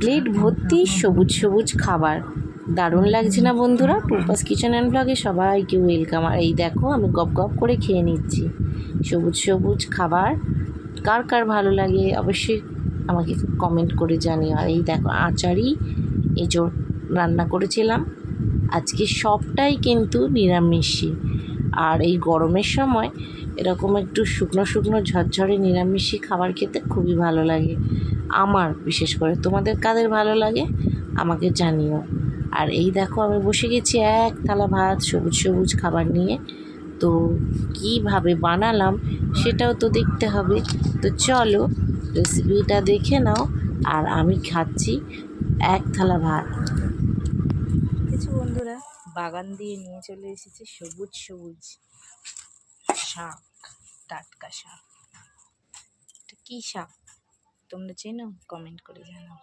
Plate ভর্তি সবুজ সবুজ খাবার। দারুণ লাগছে না বন্ধুরা? টুম্পাস কিচেন অ্যান্ড ব্লগে সবাইকে ওয়েলকাম। আর এই দেখো আমি গপ গপ করে খেয়ে নিচ্ছি সবুজ সবুজ খাবার। কার কার ভালো লাগে অবশ্যই আমাকে কমেন্ট করে জানিও। আর এই দেখো আচারি এঁচোড় রান্না করেছিলাম আজকে, সবটাই কিন্তু নিরামিষই। আর এই গরমের সময় এরকম একটু শুকনো শুকনো ঝরঝরে নিরামিষি খাবার খেতে খুবই ভালো লাগে আমার, বিশেষ করে। তোমাদের কাদের ভালো লাগে আমাকে জানিও। আর এই দেখো আমি বসে গেছি এক থালা ভাত সবুজ সবুজ খাবার নিয়ে। তো কীভাবে বানালাম সেটাও তো দেখতে হবে। তো চলো রেসিপিটা দেখে নাও। আর আমি খাচ্ছি এক থালা ভাত। কিছু বন্ধুরা বাগান দিয়ে নিয়ে চলে এসেছে সবুজ সবুজ শাক, টাটকা শাক। এটা কী শাক তোমরা চেনো? কমেন্ট করে জানাও।